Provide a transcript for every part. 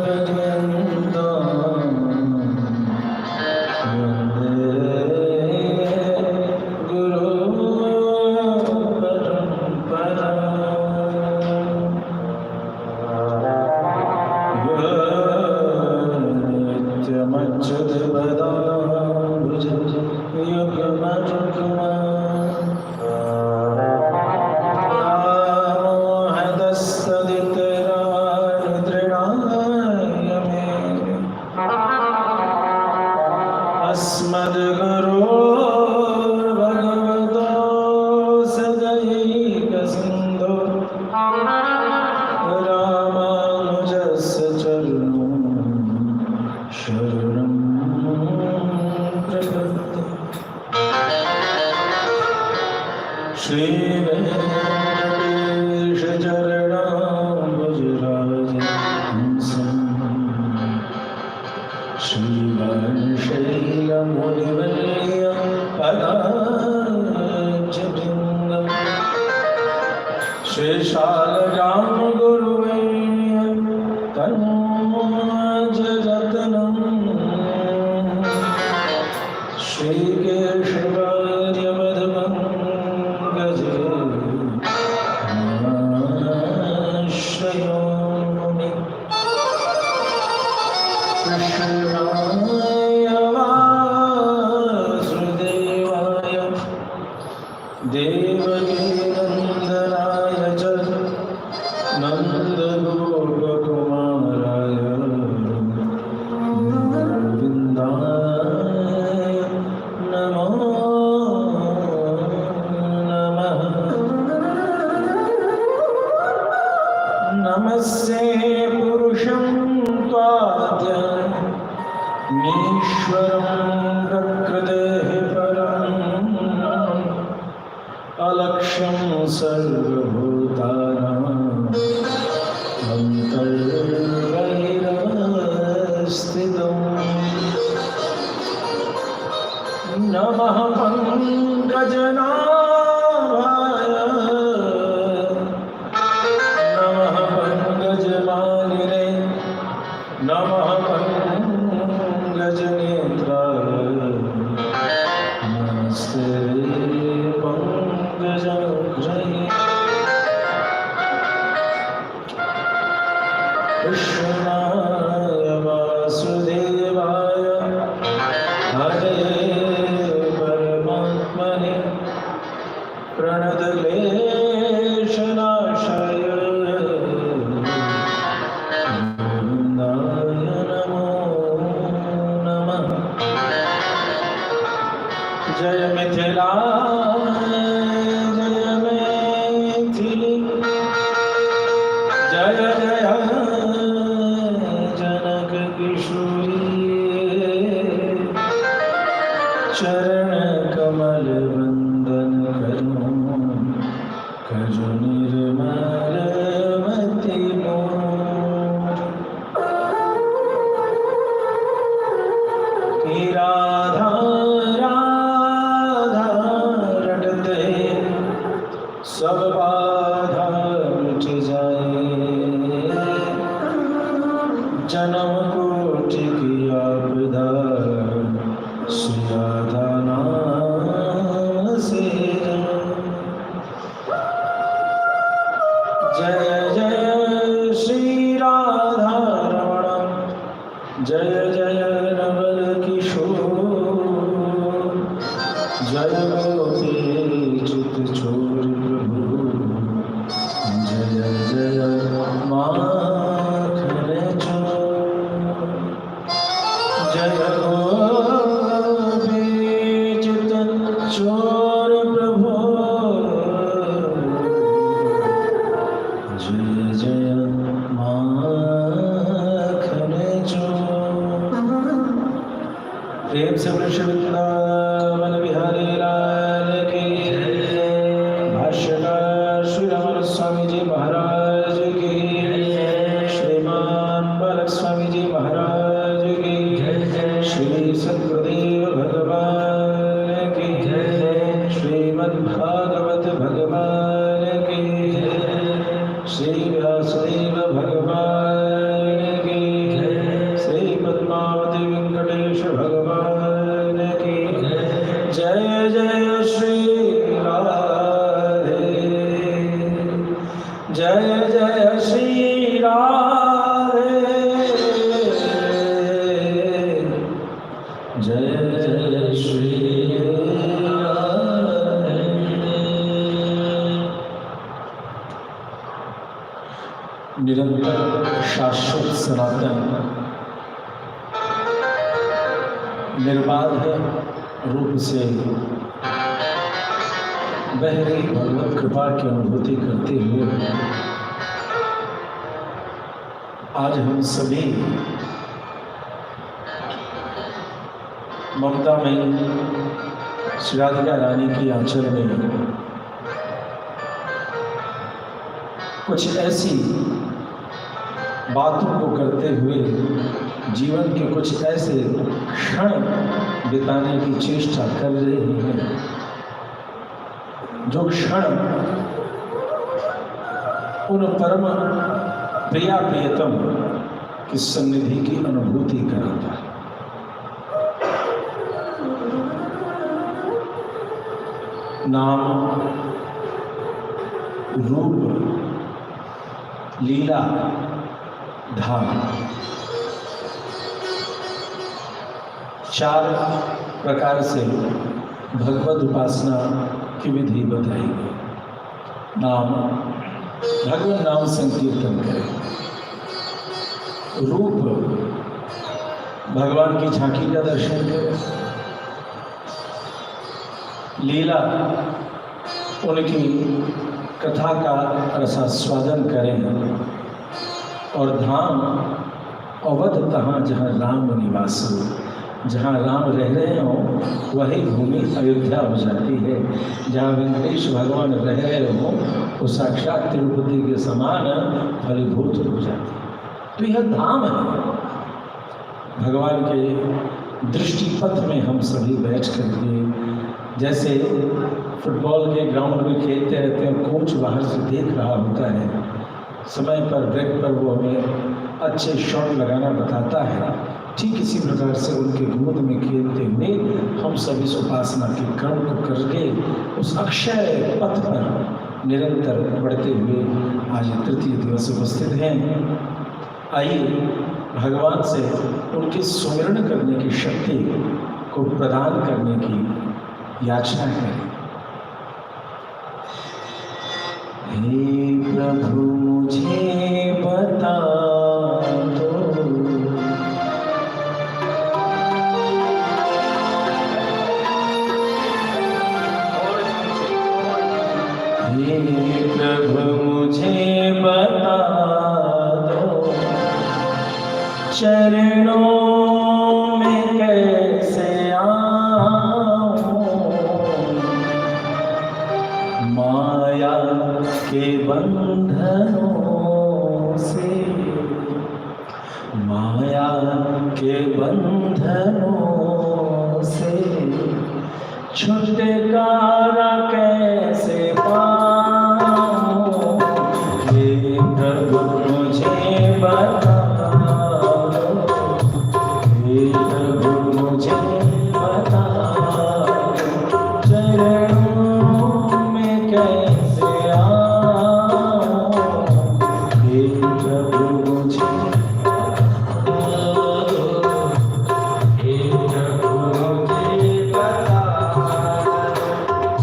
अस्मदाचार्यपर्यन्तं जय जय श्री राधे निरंतर शाश्वत सनातन निर्बाध रूप से बहरी भगवत कृपा की अनुभूति करते हुए आज हम सभी ममता में श्री राधिका रानी की आंचल में कुछ ऐसी बातों को करते हुए जीवन के कुछ ऐसे क्षण बिताने की चेष्टा कर रहे हैं जो क्षण उन परम प्रिया प्रियतम की सन्निधि की अनुभूति कराता है। नाम, रूप, लीला, धाम, चार प्रकार से भगवत उपासना की विधि बताई गई। नाम, भगवान नाम संकीर्तन करें। रूप, भगवान की झांकी का दर्शन करें। लीला, उनकी कथा का रसास्वादन करें। और धाम, अवध तहाँ जहाँ राम निवास हो, जहाँ राम रह रहे हों वही भूमि अयोध्या हो जाती है। जहाँ वेंकटेश भगवान रह रहे हों वो साक्षात तिरुपति के समान फलीभूत हो जाती है। तो यह धाम है। भगवान के दृष्टिपथ में हम सभी बैठ करके, जैसे फुटबॉल के ग्राउंड में खेलते रहते हैं, कोच बाहर से देख रहा होता है, समय पर ब्रेक पर वो हमें अच्छे शॉट लगाना बताता है, ठीक इसी प्रकार से उनके गोद में खेलते हुए हम सभी इस उपासना के क्रम को करके उस अक्षय पथ पर निरंतर बढ़ते हुए आज तृतीय दिवस उपस्थित हैं। आइए भगवान से उनके सुमिरन करने की शक्ति को प्रदान करने की याचना करें। हे प्रभु मुझे बता दो, हे प्रभु मुझे बता दो, चरणों में कैसे आऊं, माया के बंधनों से, माया के बंधनों से छुटकारा कैसे पाऊं। हे प्रभु मुझे बता दो, हे प्रभु मुझे बता दो, चरणों में कैसे आऊं। हे प्रभु मुझे बता दो, हे प्रभु मुझे बता दो,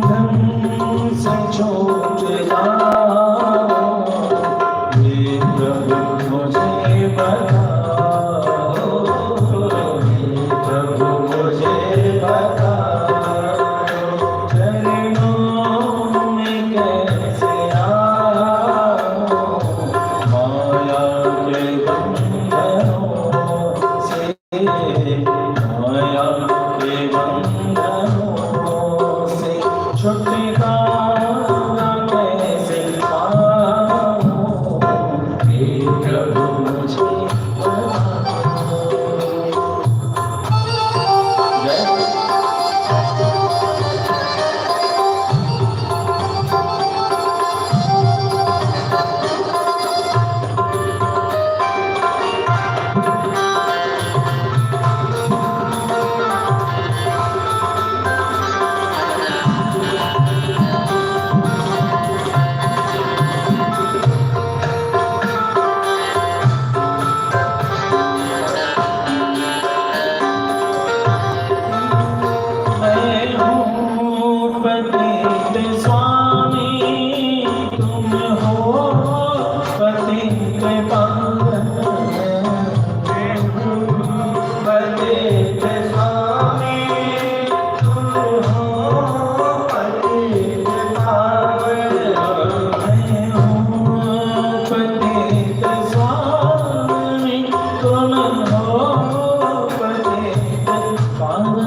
बंधन से छूट जाओ, हे प्रभु मुझे बताओ, हे प्रभु मुझे बताओ, चरणों में कैसे आओ, माया के बंधनों से, माया के बंधनों से छुटकारा कैसे पाऊं, हे प्रभु मुझे बताओ। जय मैं हूँ पतित स्वामी, तुम हो पतित पावन। मैं हूँ पतित स्वामी, तुम हो पतित पावन। मैं हूँ पतित स्वामी, तुम हो पतित पावन।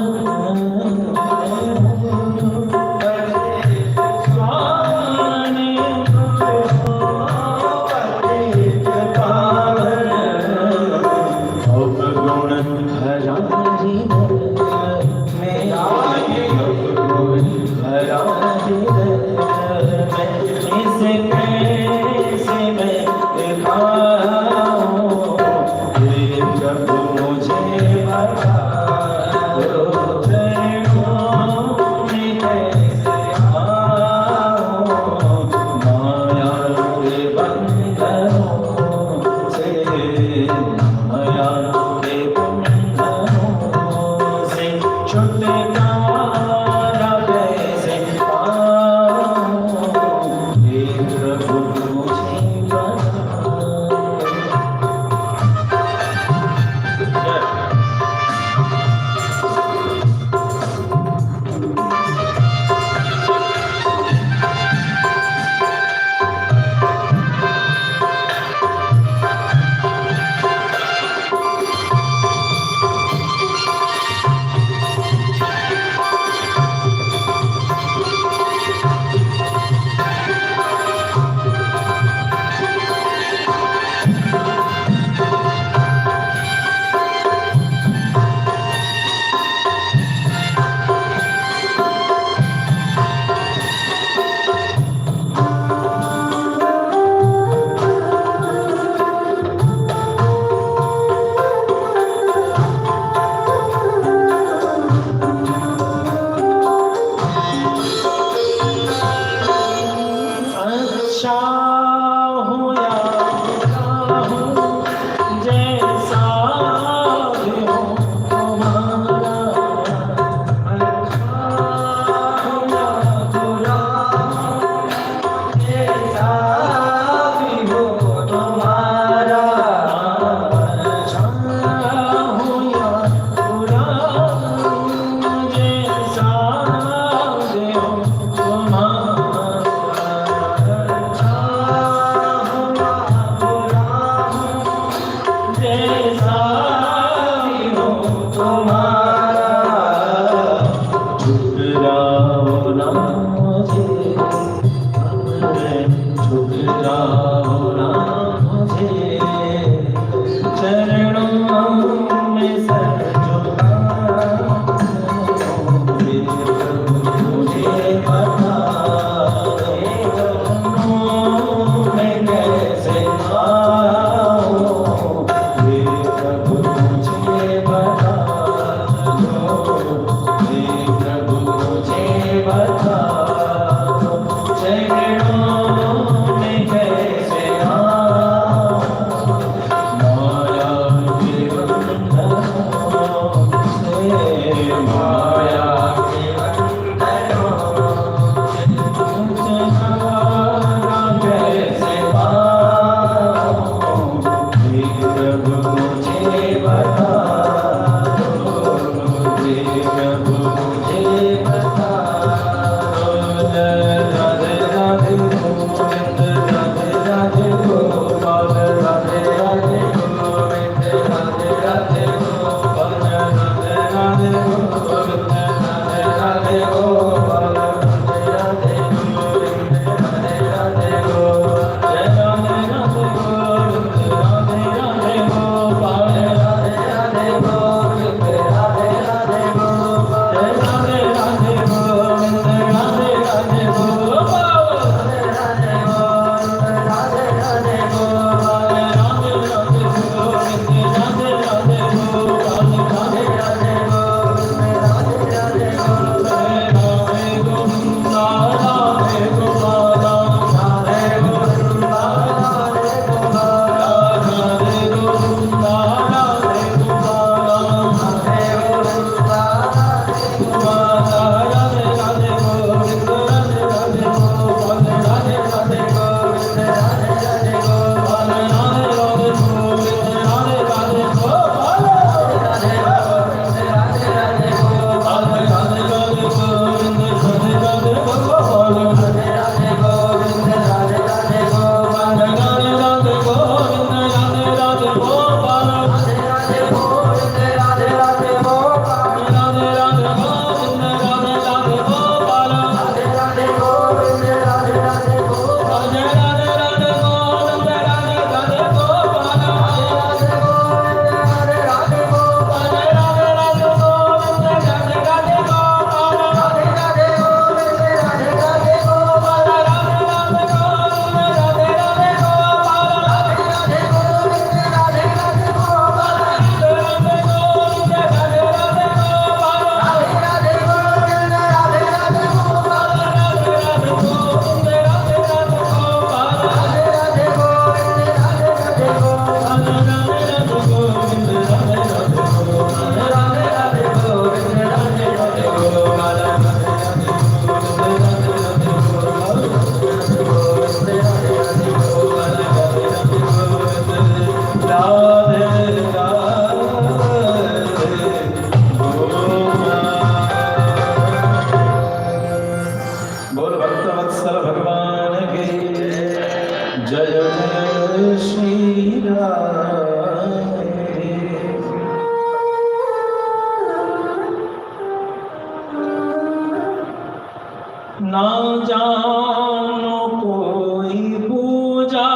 ना जानो कोई पूजा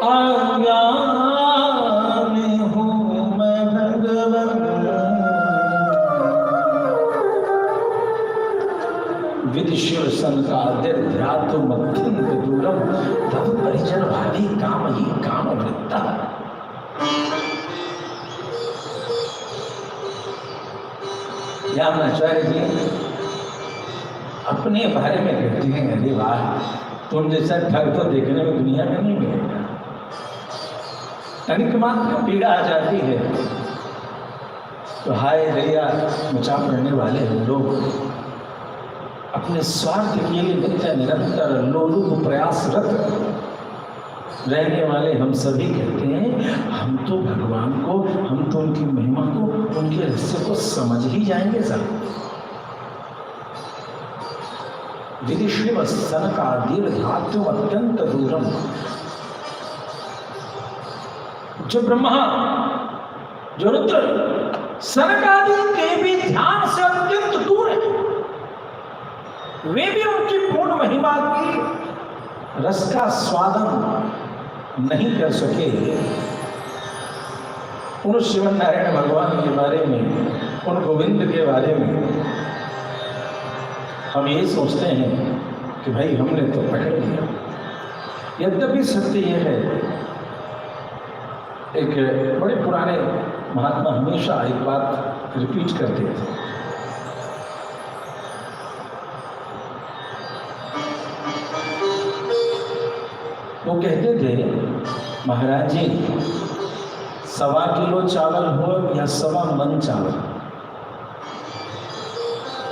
अज्ञान हूँ मैं भगवन। विधि शिव सनकादिर ध्यातुम अत्यंत दूरम तब परिजन भावी काम ही काम वृत्ता। आचार्य जी अपने बारे में कहते हैं, अरे वाह, तुम जैसा ठग तो देखने में दुनिया में नहीं मिलेगा। तनिक मात्र पीड़ा आ जाती है तो हाय दया मचा पड़ने वाले हम लोग अपने स्वार्थ के लिए नित्य निरंतर लोलुप प्रयासरत रहने वाले हम सभी कहते हैं हम तो भगवान को, हम तो उनकी महिमा को, उनके रहस्य को समझ ही जाएंगे सर। विदिश्री वसन का दीर धातु अत्यंत दूरम। जो ब्रह्मा, जो रुद्र, सनक आदि के भी ध्यान से अत्यंत दूर है, वे भी उनकी पूर्ण महिमा की रस का स्वादन नहीं कर सके। उन शिवन नारायण भगवान के बारे में, उन गोविंद के बारे में हम ये सोचते हैं कि भाई हमने तो पकड़ लिया। यद्यपि सत्य यह है, एक बड़े पुराने महात्मा हमेशा एक बात रिपीट करते थे, वो कहते थे महाराज जी 1.25 किलो चावल हो या 1.25 मन चावल,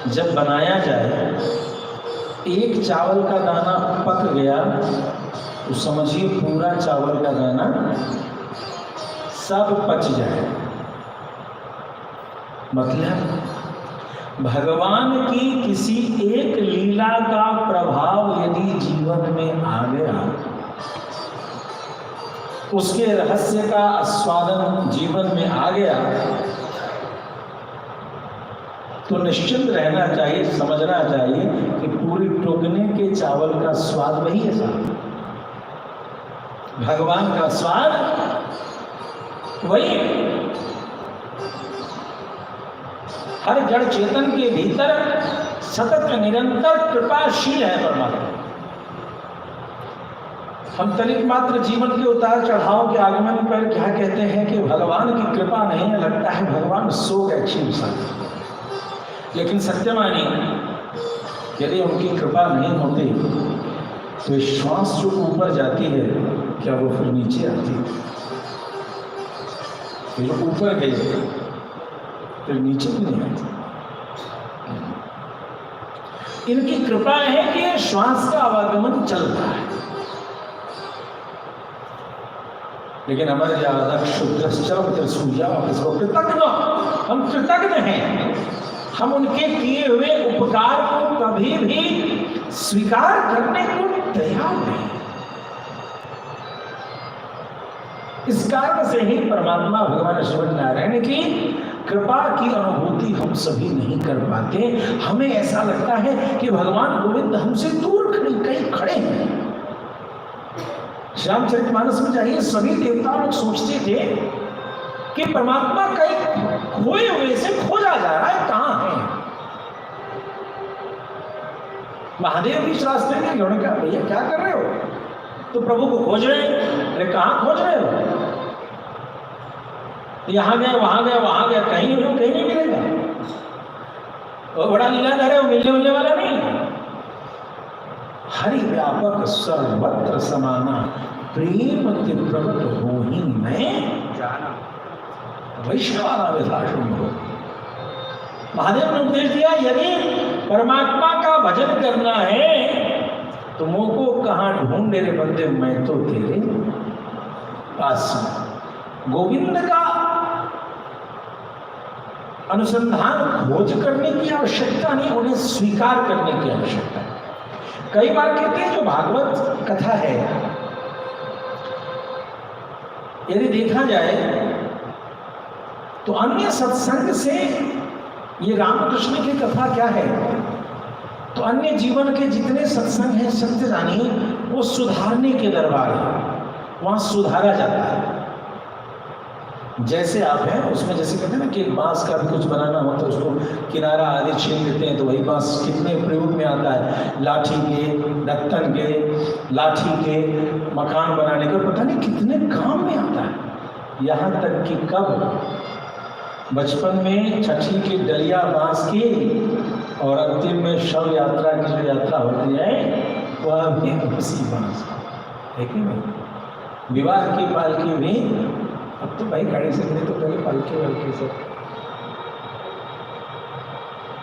जब बनाया जाए एक चावल का दाना पक गया तो समझिए पूरा चावल का दाना सब पच जाए। मतलब भगवान की किसी एक लीला का प्रभाव यदि जीवन में आ गया, उसके रहस्य का आस्वादन जीवन में आ गया, तो निश्चिंत रहना चाहिए, समझना चाहिए कि पूरी टोकने के चावल का स्वाद वही है साहब। भगवान का स्वाद वही है। हर जड़ चेतन के भीतर सतत निरंतर कृपाशील है परमात्मा। हम तनिक मात्र जीवन के उतार चढ़ाव के आगमन पर क्या कहते हैं कि भगवान की कृपा नहीं है, लगता है भगवान सो गए अच्छी इंसान। लेकिन सत्य मानिए, यदि उनकी कृपा नहीं होती तो श्वास जो ऊपर जाती है क्या वो फिर नीचे आती है? जो ऊपर गई फिर नीचे भी नहीं आती। इनकी कृपा है कि श्वास का आवागमन चल रहा है। लेकिन हमारे कृतज्ञ, हम कृतज्ञ हैं, हम उनके किए हुए उपकार को कभी भी स्वीकार करने को तैयार नहीं। इस कारण से ही परमात्मा भगवान शिव नारायण की कृपा की अनुभूति हम सभी नहीं कर पाते। हमें ऐसा लगता है कि भगवान गोविंद हमसे दूर कहीं खड़े हैं। रामचरितमानस में जाइए, सभी देवता लोग सोचते थे कि परमात्मा कहीं खोए हुए से खोजा जा रहा है, कहां है। महादेव बीच रास्ते में उन्होंने कहा, भैया क्या कर रहे हो? तो प्रभु को खोज रहे हैं। अरे कहां खोज रहे हो? यहां गया वहां गया वहां गया, कहीं नहीं मिलेगा। और बड़ा लीलाधर है, वो मिलने वाला नहीं। हरि व्यापक सर्वत्र समाना, प्रेम के प्रकट हो ही मैं जाना, वैश्वाना विधाशुम हो। महादेव ने उपदेश दिया, यदि परमात्मा का भजन करना है तो मुझको कहां ढूंढे रे बंदे, मैं तो तेरे पास हूं। गोविंद का अनुसंधान खोज करने की आवश्यकता नहीं, उन्हें स्वीकार करने की आवश्यकता है। कई बार कहते हैं जो भागवत कथा है, यदि देखा जाए तो अन्य सत्संग से ये रामकृष्ण की कथा क्या है, तो अन्य जीवन के जितने सत्संग हैं, सत्य जानिए, वो सुधारने के दरबार है, वहां सुधारा जाता है। जैसे आप हैं उसमें, जैसे कहते हैं ना कि बांस का भी कुछ बनाना हो तो उसको किनारा आदि छीन देते हैं, तो वही बांस कितने प्रयोग में आता है, लाठी के, ढक्कन के, लाठी के, मकान बनाने के, पता नहीं कितने काम में आता है। यहाँ तक कि कब बचपन में छठी की डलिया बांस की और अंतिम में शव यात्रा की जो यात्रा होती है वह भी उसी बांस है कि नहीं। विवाह की पालकी भी, अब तो भाई गाड़ी से नहीं तो पहले पालकी वालकी से,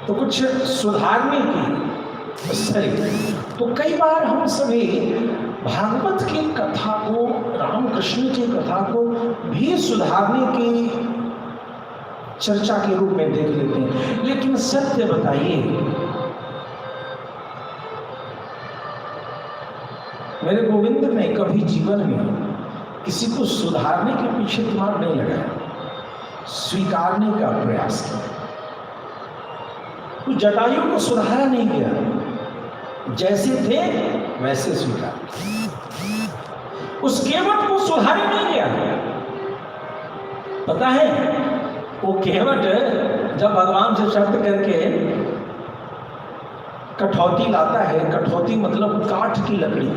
तो कुछ सुधारने की सही। तो कई बार हम सभी भागवत की कथा को, रामकृष्ण की कथा को भी सुधारने की चर्चा के रूप में देख लेते हैं। लेकिन सत्य बताइए, मेरे गोविंद ने कभी जीवन में किसी को सुधारने के पीछे दिमाग नहीं लगाया, स्वीकारने का प्रयास किया। कुछ जटायु को सुधारा नहीं गया, जैसे थे वैसे स्वीकार। उस केवट को सुधारा नहीं गया। पता है वो केवट जब भगवान से शर्त करके कठौती लाता है, कठौती मतलब काठ की लकड़ी,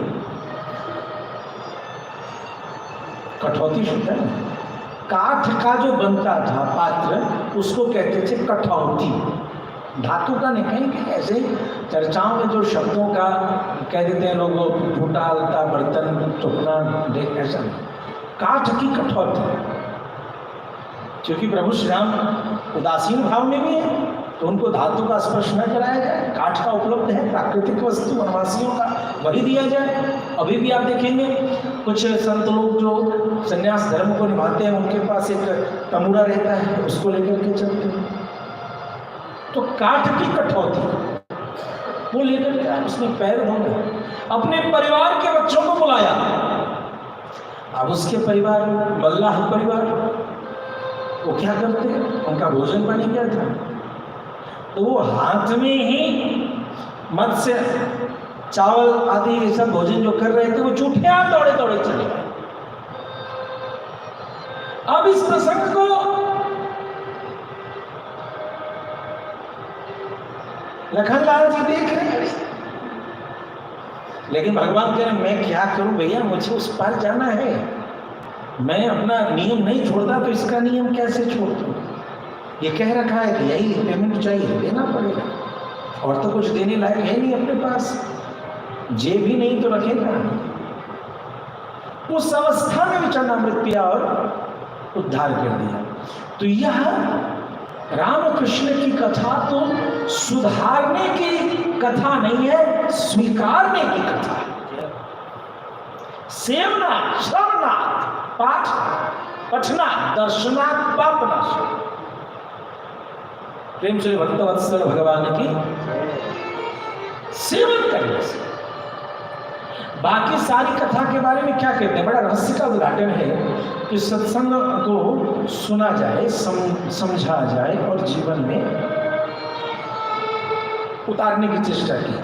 कठौती सुनता है, काठ का जो बनता था पात्र उसको कहते थे कठौती। धातु का नहीं, कहीं ऐसे चर्चाओं में जो शब्दों का कह देते हैं लोग, टूटा अलता बर्तन टुकना, ऐसा काठ की कठौती। क्योंकि प्रभु श्री राम उदासीन भाव में भी है, तो उनको धातु का स्पर्श न कराया जाए, काठ का उपलब्ध है, प्राकृतिक वस्तु वनवासियों का वही दिया जाए। अभी भी आप देखेंगे कुछ संत लोग जो संन्यास धर्म को निभाते हैं, उनके पास एक तमूरा रहता है, उसको लेकर के चलते हैं। तो काठ की कठौती वो लेकर के आए, उसमें पैर धोने, अपने परिवार के बच्चों को बुलाया। अब उसके परिवार मल्लाह परिवार, वो क्या करते हैं, उनका भोजन पानी क्या था, तो वो हाथ में ही मत्स्य चावल आदि ये सब भोजन जो कर रहे थे, वो जूठे हाथ दौड़े दौड़े चले गए। अब इस प्रसंग को लखनलाल जी देख रहे हैं, लेकिन भगवान कह रहे मैं क्या करूं भैया, मुझे उस पार जाना है, मैं अपना नियम नहीं छोड़ता तो इसका नियम कैसे छोड़ दूं। ये कह रखा है कि यही पेमेंट चाहिए, देना पड़ेगा, और तो कुछ देने लायक है नहीं अपने पास, जेब भी नहीं तो रखेगा। उस अवस्था में विचरणामृत पिया और उद्धार कर दिया। तो यह रामकृष्ण की कथा तो सुधारने की कथा नहीं है, स्वीकारने की कथा है। सेवनाथ, श्रवनाथ, पाठ, पठनाथ, दर्शनाथ, पापनाथ। प्रेम से भक्तवत्सल भगवान की सेवन करने से। बाकी सारी कथा के बारे में क्या कहते हैं, बड़ा रहस्य का उद्घाटन है। कि सत्संग को सुना जाए, समझा जाए और जीवन में उतारने की चेष्टा की।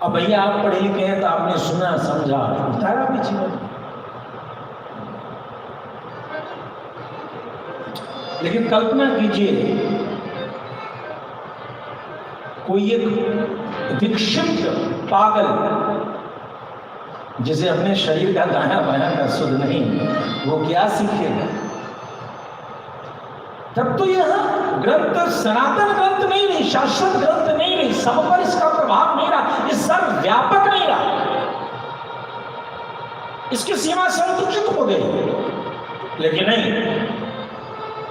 अब भैया आप पढ़े लिखे हैं तो आपने सुना समझा उतारा भी जीवन में। लेकिन कल्पना कीजिए कोई एक विक्षिप्त पागल जिसे अपने शरीर का दाया बाया का सुध नहीं, वो क्या सीखेगा? तब तो यह ग्रंथ सनातन ग्रंथ नहीं रही, शाश्वत ग्रंथ नहीं रही, सब पर इसका प्रभाव नहीं रहा, ये सर्वव्यापक नहीं रहा, इसकी सीमा संकुचित हो गई। लेकिन नहीं,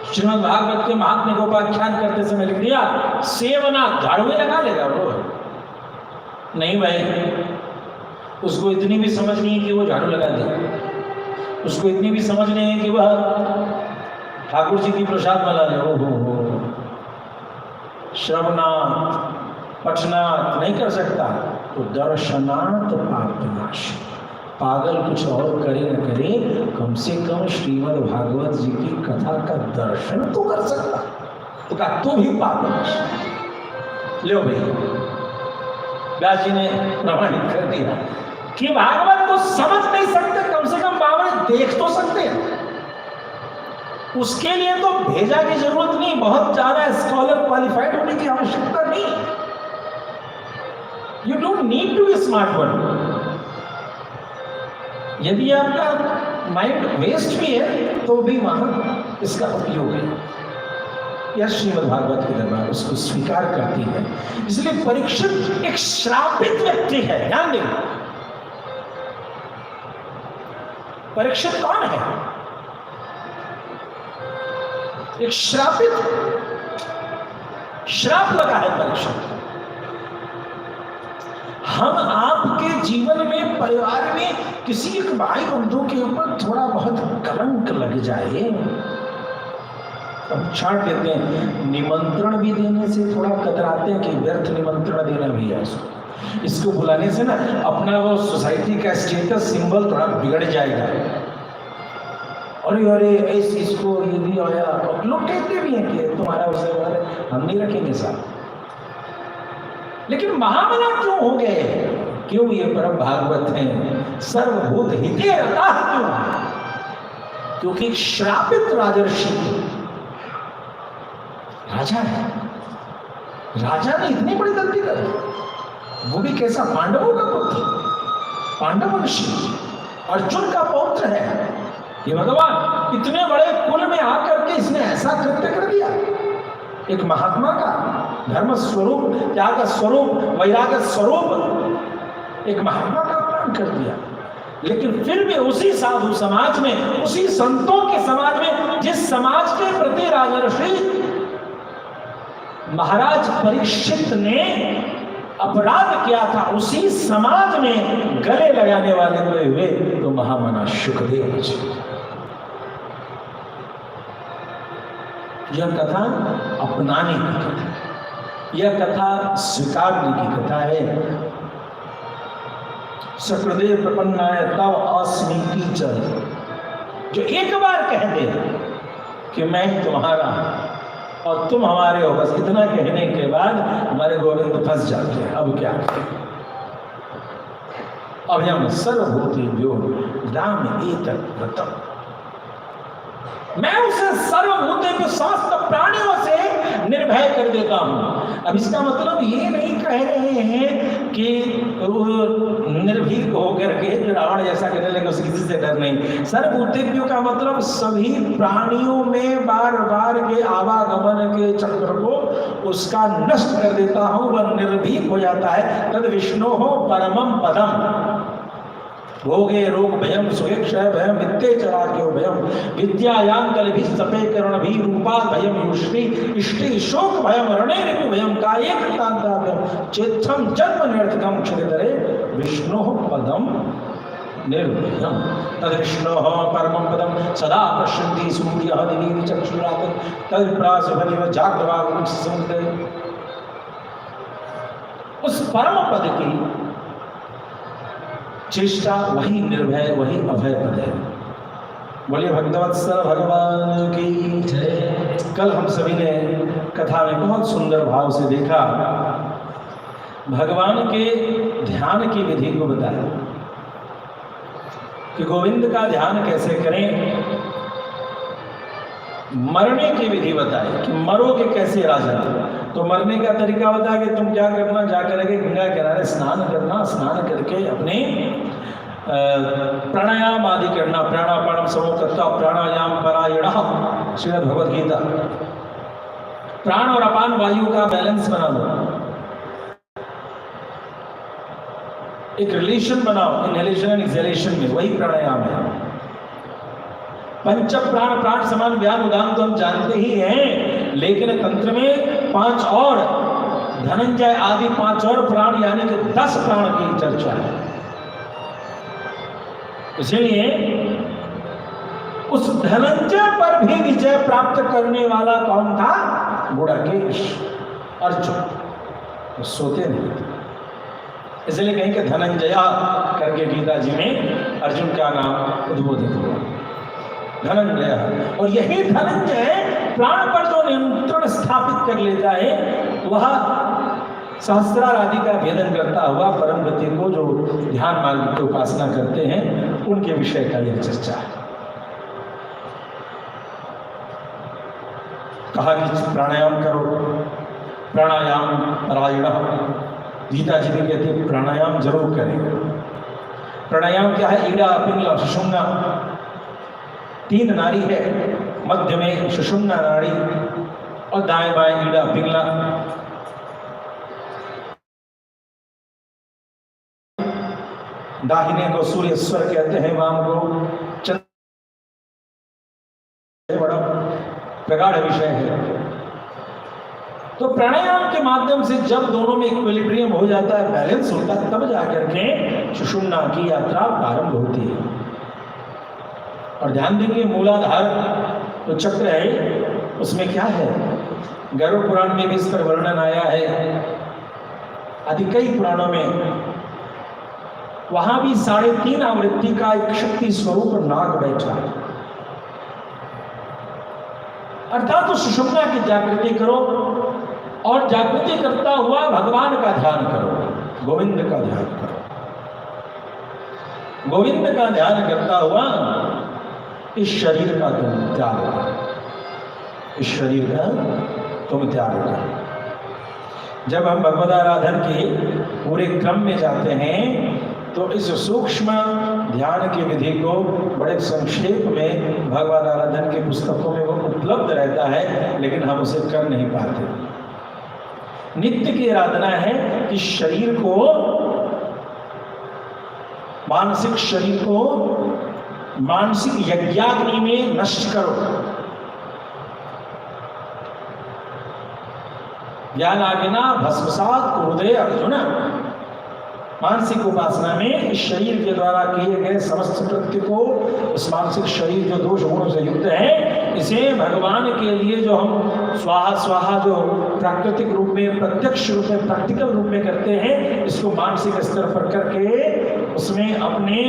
श्रीमद् भागवत के महात्म्य को उपाख्यान करते समय लिख दिया सेवना झाड़ू में लगा लेगा वो। नहीं भाई, उसको इतनी भी समझ नहीं है कि वो झाड़ू लगा दे, उसको इतनी भी समझ नहीं है कि वह ठाकुर जी की प्रसाद मला ले। हो श्रवणात् पठनात् नहीं कर सकता तो दर्शनात् पापनाश। पागल कुछ और करे न करे, कम से कम श्रीमद् भागवत जी की कथा का दर्शन तो कर सकता, तो का तो भी पापनाश। लो भाई, व्यास जी ने प्रमाणित कर दिया कि भागवत को समझ नहीं सकते, कम से कम भागवत देख तो सकते हैं। उसके लिए तो भेजा की जरूरत नहीं, बहुत ज्यादा स्कॉलर क्वालिफाइड होने की आवश्यकता नहीं। You don't need to be smart one. यदि आपका माइंड वेस्ट भी है तो भी वहां इसका उपयोग है। यह श्रीमद् भागवत के दरबार उसको स्वीकार करती है। इसलिए परीक्षित एक श्रापित व्यक्ति है, ध्यान दें। परीक्षित कौन है? एक श्राप लगा है परीक्षित। हम आपके जीवन में, परिवार में किसी एक भाई बंधु के ऊपर थोड़ा बहुत कलंक लग जाए, हम छाट देते हैं। निमंत्रण भी देने से थोड़ा कतराते हैं कि व्यर्थ निमंत्रण देना भी है इसको बुलाने से ना अपना वो सोसाइटी का स्टेटस सिंबल थोड़ा बिगड़ जाएगा। अरे अरे ऐसे इसको ये भी आया, लोग कहते भी हैं कि तुम्हारा उसे हम नहीं रखेंगे साथ। लेकिन महामना क्यों हो गए? क्यों ये परम भागवत हैं, सर्वभूत हिते रता क्यों? क्योंकि एक श्रापित राजर्षि राजा है, राजा ने इतनी बड़ी गलती कर दी। वो भी कैसा? पांडवों का पुत्र, पांडव ऋषि, अर्जुन का पौत्र है। ये भगवान इतने बड़े कुल में आकर के इसने ऐसा कृत्य कर दिया। एक महात्मा का धर्म स्वरूप, त्याग स्वरूप, वैराग्य स्वरूप एक महात्मा का अपमान कर दिया। लेकिन फिर भी उसी साधु समाज में, उसी संतों के समाज में, जिस समाज के प्रति राजर्षि महाराज परीक्षित ने अपराध किया था, उसी समाज में गले लगाने वाले हुए तो महामना शुकदेव जी। यह कथा अपनाने की कथा, यह कथा स्वीकारने की कथा है। सकृदेव प्रपन्नाय तव अस्मि चल, जो एक बार कह दे कि मैं तुम्हारा और तुम हमारे हो, बस इतना कहने के बाद हमारे गोविंद फंस जाते हैं। अब क्या करें? अब हम सर्वभूतेभ्यो राम एतत् व्रतम्, मैं उसे सर्वभूतेभ्यो समस्त प्राणियों से निर्भय कर देता हूं। अब इसका मतलब ये नहीं कह रहे हैं कि निर्भीक होकर के रावण जैसा करने लगे, उसे किसी से डर नहीं। सर्वभूतेभ्यो का मतलब सभी प्राणियों में बार बार के आवागमन के चक्र को उसका नष्ट कर देता हूं, वह निर्भीक हो जाता है। तद विष्णु हो परमम पदम भोगे रोग भयम सुक्षय भयम वित्ते चराक्यो भयम विद्यायांकल भी सपे करण भी रूपा भयम युष्टि इष्टि शोक भयम रणे रिपु भयम काये कृतांताभयम चेत्थम जन्म निरर्थकम क्षितरे विष्णु पदम निर्भयम तद विष्णु परमं पदम सदा पश्यन्ति सूर्यः दिवि चक्षुरात् तद प्रासभनिव जाग्रवागुं समुद्रे। उस परम पद की चेष्टा वही निर्भय, वही अभय पद है। बोलिए भक्तवत्सल भगवान की जय। कल हम सभी ने कथा में बहुत सुंदर भाव से देखा, भगवान के ध्यान की विधि को बताया कि गोविंद का ध्यान कैसे करें, मरने की विधि बताई कि मरोगे कैसे राजा। तो मरने का तरीका बताया कि तुम क्या करना, जाकर के गंगा किनारे स्नान करना, स्नान करके अपने प्राणायाम आदि करना, प्राणापानम समोकत्ता प्राणायाम परायण, श्रीमद् भगवद गीता। प्राण और अपान वायु का बैलेंस बना दो, एक रिलेशन बनाओ इनहेलेशन एंड एक्सहेलेशन में, वही प्राणायाम है। पंच प्राण, प्राण समान व्यान उदान तो हम जानते ही हैं, लेकिन तंत्र में 5 और धनंजय आदि 5 और प्राण यानी कि 10 प्राण की चर्चा है। इसलिए उस धनंजय पर भी विजय प्राप्त करने वाला कौन था? गुड़ाकेश, अर्जुन। तो सोते नहीं, इसलिए कहीं के धनंजया करके गीता जी में अर्जुन का नाम उद्बोधित हुआ, धनंजय। और यही धनंजय प्राण पर जो नियंत्रण स्थापित कर लेता है, वह सहस्रार आदि का भेदन करता हुआ परम गति को जो ध्यान मार्ग की उपासना करते हैं, उनके विषय का यह चर्चा है। कहा कि प्राणायाम करो, प्राणायाम परायण। गीता जी भी कहते हैं प्राणायाम जरूर करें। प्राणायाम क्या है? ईड़ा, पिंगला, सुषुम्ना, 3 नाड़ी है, मध्य में सुषुम्ना नाड़ी और दाएं बाएं ईड़ा पिंगला। दाहिने को सूर्य स्वर कहते हैं, वाम को चंद्र। बड़ा प्रगाढ़ विषय है। तो प्राणायाम के माध्यम से जब दोनों में इक्विलिब्रियम हो जाता है, बैलेंस होता है, तब जाकर के सुषुम्ना की यात्रा प्रारंभ होती है। और ध्यान देंगे मूलाधार तो चक्र है, उसमें क्या है? गरुड़ पुराण में भी इस पर वर्णन आया है, आदि कई पुराणों में। वहां भी 3.5 आवृत्ति का एक शक्ति स्वरूप नाग बैठा है। अर्थात तो सुषुम्ना की जागृति करो और जागृति करता हुआ भगवान का ध्यान करो, गोविंद का ध्यान करो। गोविंद का ध्यान करता हुआ इस शरीर का तुम त्याग करो, इस शरीर का तुम त्याग करो। जब हम भगवद आराधन के पूरे क्रम में जाते हैं, तो इस सूक्ष्म ध्यान की विधि को बड़े संक्षेप में भगवद आराधन की पुस्तकों में वो उपलब्ध रहता है, लेकिन हम उसे कर नहीं पाते। नित्य की आराधना है कि शरीर को, मानसिक शरीर को मानसिक यज्ञाग्नि में नष्ट करो। ज्ञान आज्ञा भस्मसात कुरुदे अर्जुन। मानसिक उपासना में इस शरीर के द्वारा किए गए समस्त कृत्य को, उस मानसिक शरीर जो दोष गुणों से युक्त है, इसे भगवान के लिए जो हम स्वाहा स्वाहा जो प्राकृतिक रूप में, प्रत्यक्ष रूप में, प्रैक्टिकल रूप में करते हैं, इसको मानसिक स्तर पर करके उसमें अपने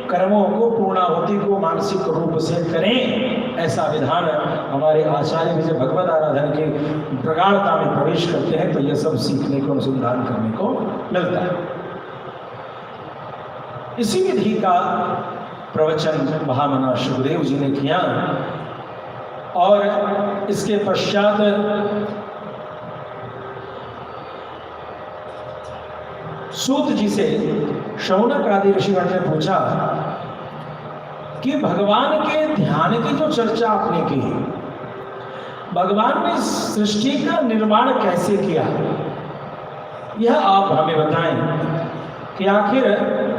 कर्मों को, पूर्णाहुति को मानसिक रूप से करें। ऐसा विधान हमारे आचार्य भी जब भगवद आराधन की प्रगाढ़ता में प्रवेश करते हैं, तो यह सब सीखने को, अनुसंधान करने को मिलता है। इसी विधि का प्रवचन महामना सुखदेव जी ने किया और इसके पश्चात सूत जी से शौनक आदि ऋषिगण ने पूछा कि भगवान के ध्यान की जो चर्चा आपने की, भगवान ने सृष्टि का निर्माण कैसे किया, यह आप हमें बताएं कि आखिर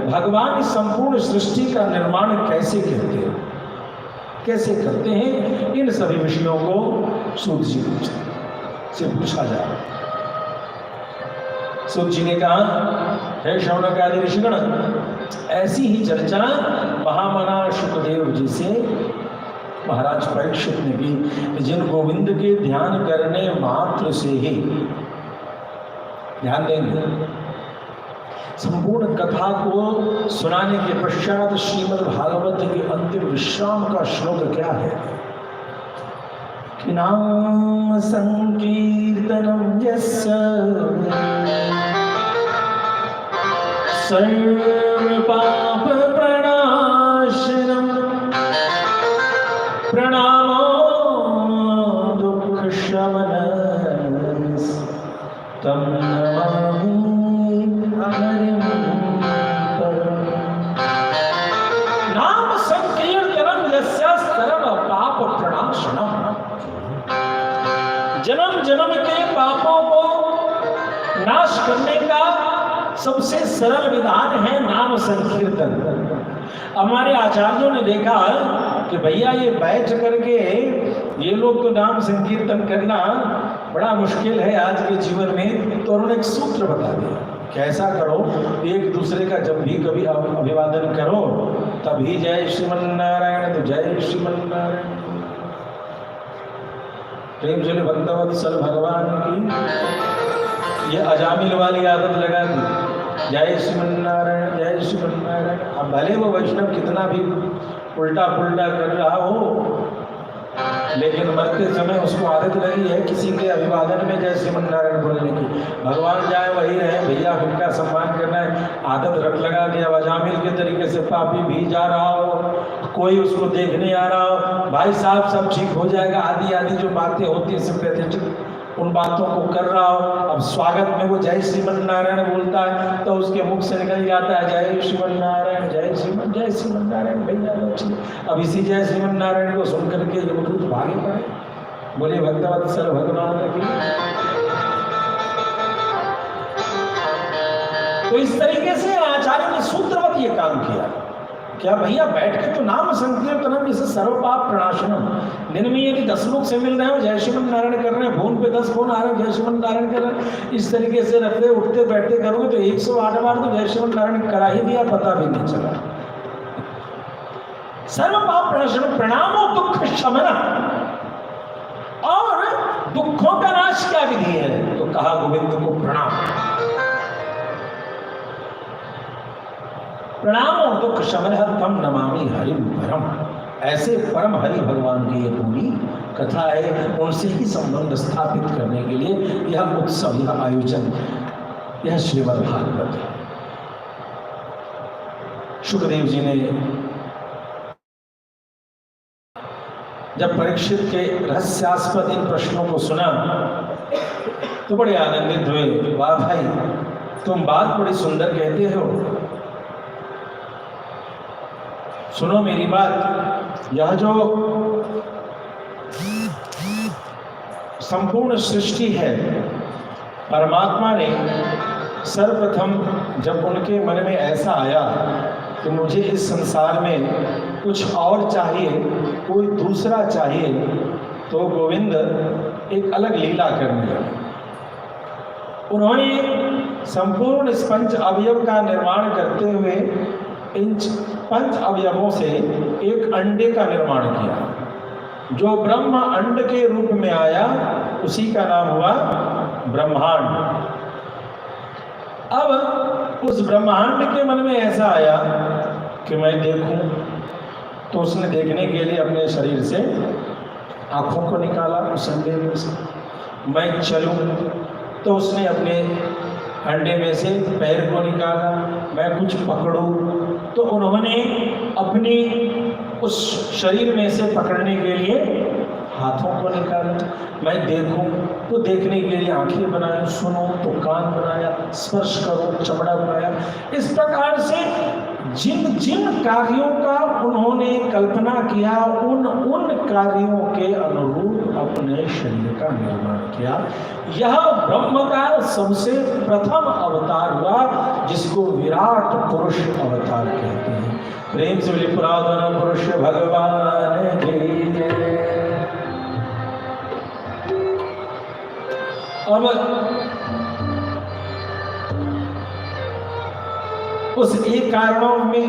भगवान इस संपूर्ण सृष्टि का निर्माण कैसे करते हैं, कैसे करते हैं। इन सभी विषयों को सूत जी से पूछा जाए। सूत जी ने कहा, हे शौनक आदि ऋषिगण, ऐसी ही चर्चा महामना सुखदेव जी से महाराज परीक्षित ने भी, जिन गोविंद के ध्यान करने मात्र से ही, ध्यान देंगे, संपूर्ण कथा को सुनाने के पश्चात श्रीमद् भागवत के अंतिम विश्राम का श्लोक क्या है कि नाम संकीर्तनम यस्य सर्व पाप प्रणाशनम प्रणामो दुःख शमनं तं नमामि हरिं परम्। नाम संकीर्तनम यस्य सर्व पाप प्रणाशनम। जन्म जन्म के पापों को नाश करने का सबसे सरल विधान है नाम संकीर्तन। हमारे आचार्यों ने देखा कि भैया ये बैठ करके ये लोग तो नाम संकीर्तन करना बड़ा मुश्किल है आज के जीवन में, तो उन्होंने एक सूत्र बता दिया। कैसा करो, एक दूसरे का जब भी कभी अभिवादन करो तभी जय श्रीमन्नारायण, तो जय श्रीमन्नारायण। प्रेम से भक्तवत्सल भगवान की ये अजामिल वाली आदत लगा दी, जय श्रीमन्नारायण जय श्रीमन्नारायण। अब भले वो वैष्णव कितना भी उल्टा पुल्टा कर रहा हो, लेकिन मरते समय उसको आदत लगी है किसी के अभिवादन में जय श्रीमन्नारायण बोलने की। भगवान जाए वही रहे, भैया उनका सम्मान करना है, आदत रख लगा दिया। अजामिल के तरीके से पापी भी जा रहा हो, कोई उसको देखने आ रहा हो, भाई साहब सब ठीक हो जाएगा, आदि आदि जो बातें होती है सब कहते उन बातों को कर रहा हो। अब स्वागत में वो जय श्रीमन्नारायण बोलता है तो उसके मुख से निकल जाता है जय श्रीमन्नारायण जय श्रीमन्नारायण भैया। अब इसी जय श्रीमन्नारायण को सुन करके ये तो भागे पड़े। बोले भक्तवत्सल भगवान की। तो इस तरीके से आचार्य ने सूत्रवत ये काम किया। क्या भैया बैठ के तो नाम संकीर्तनम जैसे सर्व पाप प्रणाशनम। दिन में यदि 10 लोग से मिल रहे हो जय श्रीमन्नारायण कर रहे हैं, फोन पे 10 फोन आ रहे हैं जय श्रीमन्नारायण कर रहे हैं, इस तरीके से रखते उठते बैठते करोगे तो 108 बार तो जय श्रीमन्नारायण करा ही दिया, पता भी नहीं चला। सर्व पाप प्रणाशनम प्रणामो दुःख शमनम। और दुखों का नाश क्या विधि है, तो कहा गोविंद को प्रणाम। प्रणाम और दुख शमन तम नमामि हरिम परम। ऐसे परम हरि भगवान की ये पूरी कथा है, उनसे ही संबंध स्थापित करने के लिए यह उत्सव, यह आयोजन, यह श्रीमद् भागवत है। शुकदेव जी ने जब परीक्षित के रहस्यास्पद इन प्रश्नों को सुना तो बड़े आनंदित हुए। वाह भाई, तुम बात बड़ी सुंदर कहते हो, सुनो मेरी बात। यह जो संपूर्ण सृष्टि है, परमात्मा ने सर्वप्रथम जब उनके मन में ऐसा आया कि मुझे इस संसार में कुछ और चाहिए, कोई दूसरा चाहिए, तो गोविंद एक अलग लीला करने लगे। उन्होंने संपूर्ण इस पंच अवयव का निर्माण करते हुए इन पंच अवयवों से एक अंडे का निर्माण किया। जो ब्रह्म अंड के रूप में आया उसी का नाम हुआ ब्रह्मांड। अब उस ब्रह्मांड के मन में ऐसा आया कि मैं देखूं, तो उसने देखने के लिए अपने शरीर से आंखों को निकाला उस अंडे में से। मैं चलूं, तो उसने अपने अंडे में से पैर को निकाला। मैं कुछ पकड़ूं, तो उन्होंने अपनी उस शरीर में से पकड़ने के लिए हाथों को निकाला। मैं देखूं, तो देखने के लिए आंखें बनाई, सुनो तो कान बनाया, स्पर्श करो चमड़ा बनाया। इस प्रकार से जिन जिन कार्यों का उन्होंने कल्पना किया, उन कार्यों के अनुरूप अपने शरीर का निर्माण किया। यह ब्रह्म का सबसे प्रथम अवतार हुआ, जिसको विराट पुरुष अवतार कहते हैं। प्रेम से बोलिए पुरातन पुरुष भगवान की जय। अब उस एक कारणों में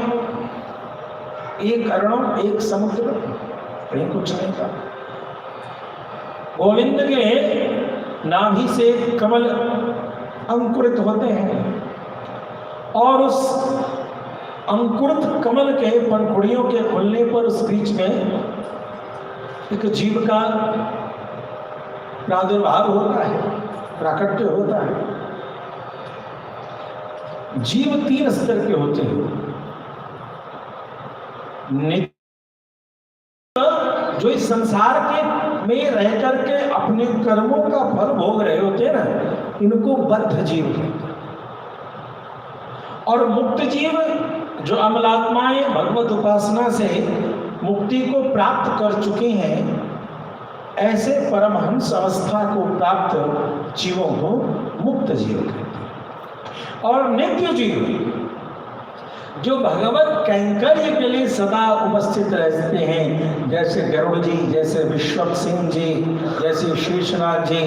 एक अरणों एक समुद्र, कहीं कुछ नहीं था। गोविंद के नाभि से कमल अंकुरित होते हैं और उस अंकुरित कमल के पंखुड़ियों के खुलने पर उस बीच में एक जीव का प्रादुर्भाव होता है, प्राकट्य होता है। जीव 3 स्तर के होते हैं। जो इस संसार के में रह करके अपने कर्मों का फल भोग रहे होते हैं ना, इनको बद्ध जीव कहते हैं। और मुक्त जीव जो अमलात्माएं भगवत उपासना से मुक्ति को प्राप्त कर चुके हैं, ऐसे परमहंस अवस्था को प्राप्त जीवों को मुक्त जीव कहते हैं। और नित्य जीव जो भगवत कैंकर्य के लिए सदा उपस्थित रहते हैं, जैसे गरुड़ जी, जैसे विश्वक्सेन जी, जैसे शेषनाग जी,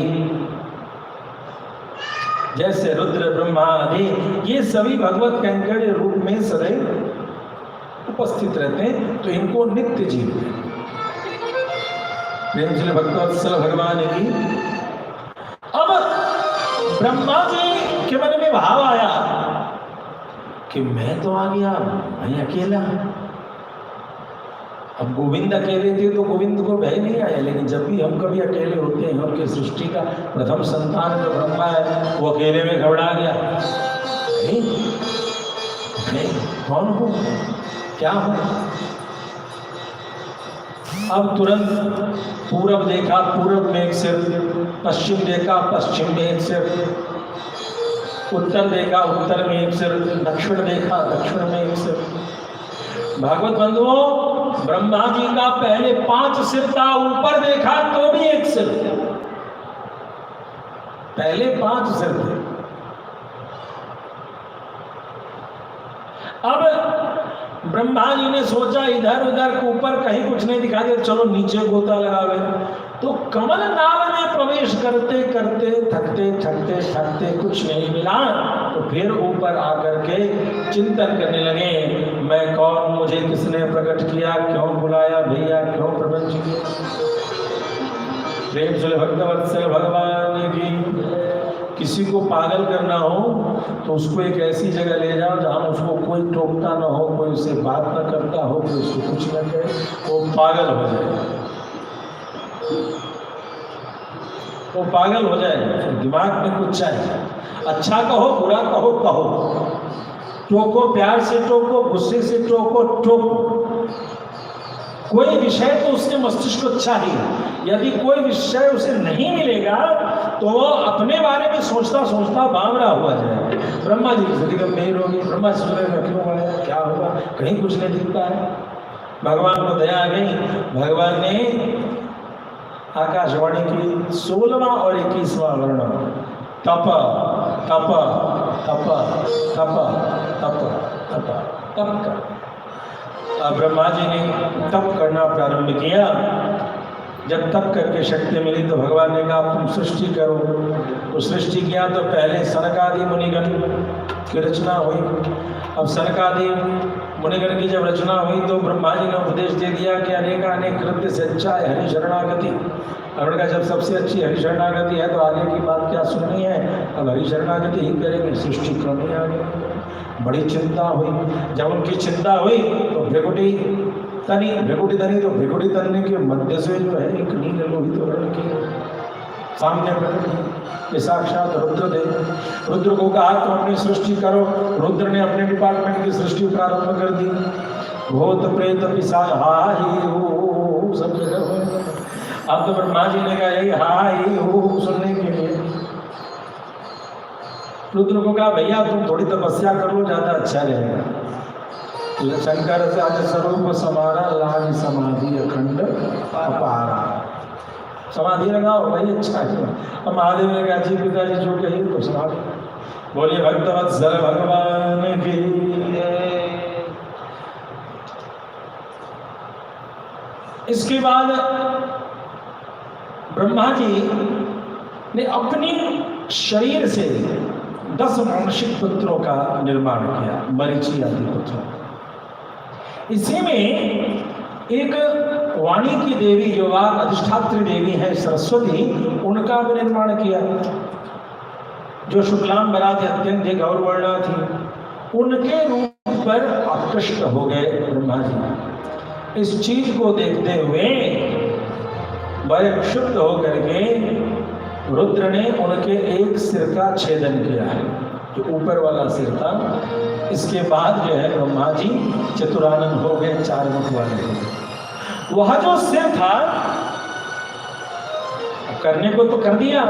जैसे रुद्र ब्रह्मा आदि, ये सभी भगवत कैंकर्य रूप में सदैव उपस्थित रहते हैं, तो इनको नित्य जीव कहते हैं। प्रेम से भक्तवत्सल भगवान की। अब ब्रह्मा जी के मन में भाव आया कि मैं तो आ गया, मैं अकेला। अब गोविंद अकेले थे तो गोविंद को भय नहीं आया, लेकिन जब भी हम कभी अकेले होते हैं, उनके सृष्टि का प्रथम संतान जो ब्रह्मा है वो अकेले में घबरा गया, नहीं कौन हो, क्या हो। अब तुरंत पूरब देखा, पूरब में एक सिर, पश्चिम देखा, पश्चिम में एक सिर, उत्तर देखा, उत्तर में एक सिर, दक्षिण देखा, दक्षिण में एक सिर। भागवत बंधुओं, ब्रह्मा जी का पहले 5 सिर था, ऊपर देखा तो भी एक सिर, पहले 5 सिर थे। अब ब्रह्मा जी ने सोचा इधर उधर ऊपर कहीं कुछ नहीं दिखा दिया, चलो नीचे गोता लगावे। तो कमल नाल में प्रवेश करते करते थकते थकते थकते कुछ नहीं मिला, तो फिर ऊपर आकर के चिंतन करने लगे, मैं कौन, मुझे किसने प्रकट किया, क्यों बुलाया भैया, क्यों प्रपंच किया। प्रेम से भक्तवत्सल भगवान की। किसी को पागल करना हो तो उसको एक ऐसी जगह ले जाओ जहाँ उसको कोई टोकता ना हो, कोई उससे बात ना करता हो, कोई उसको कुछ ना कहे, वो पागल हो जाए, वो पागल हो जाए। दिमाग में कुछ चाहिए, अच्छा कहो बुरा कहो, कहो, टोको प्यार से टोको, गुस्से से टोको, टोको, कोई विषय तो उसके मस्तिष्क को चाहिए। यदि कोई विषय उसे नहीं मिलेगा तो वो अपने बारे में सोचता सोचता बावरा हुआ जाए। ब्रह्मा जी की स्थिति गंभीर होगी। ब्रह्मा जी सोच रहे क्यों आया, क्या होगा, कहीं कुछ नहीं दिखता है। भगवान को दया आ गई। भगवान ने आकाशवाणी की 16वां और 21वां वर्ण तप तप तप तप तप तप तप कर। ब्रह्मा जी ने तप करना प्रारंभ किया। जब तप करके शक्ति मिली तो भगवान ने कहा तुम सृष्टि करो। तो सृष्टि किया तो पहले सनकादि मुनिगण की रचना हुई। अब सनकादि मुनिगण की जब रचना हुई तो ब्रह्मा जी ने उपदेश दे दिया कि अनेक अनेक कृत्य से अच्छा है हरि शरणागति। उन्होंने कहा जब सबसे अच्छी हरि शरणागति है तो आगे की बात क्या सुननी है, अब हरि शरणागति ही करेंगे। सृष्टि क्रम में आ गई। बड़ी चिंता हुई। जब उनकी चिंता हुई तो भृकुटी तनी तो भृकुटी तनने के मध्य से जो है एक नील लोहित वर्ण के सामने प्रकट साक्षात रुद्रदेव। रुद्र को कहा तो अपनी सृष्टि करो। रुद्र ने अपने डिपार्टमेंट की सृष्टि प्रारंभ कर दी। भूत प्रेत पिशाच हाय हो सब जगह। अब तो ब्रह्मा जी ने कहा यही हाय हो सुनने के लिए रुद्र को कहा भैया तुम थोड़ी तपस्या कर लो, ज्यादा अच्छा रहेगा। शंकर से आज स्वरूप समारा लाज समाधि अखंड अपारा। समाधि लगाओ भाई, अच्छा है। अब महादेव ने कहा जी पिताजी जो कहिए तो सुना। बोलिए भक्तवत्सल भगवान की। इसके बाद ब्रह्मा जी ने अपनी शरीर से 10 मानसिक पुत्रों का निर्माण किया, मरीचि आदि पुत्रों। इसी में एक वाणी की देवी जो अधिष्ठात्री देवी है सरस्वती, उनका भी निर्माण किया, जो शुक्लाम बरात अत्यंत गौरवर्णा थी। उनके रूप पर आकृष्ट हो गए ब्रह्मा जी। इस चीज को देखते हुए बड़े क्षुब्ध होकर के रुद्र ने उनके एक सिर का छेदन किया है, जो ऊपर वाला सिर था। इसके बाद जो है ब्रह्मा जी चतुरानन हो गए, 4 मुख वाले हो गए। वह जो सिर था करने को तो कर दिया,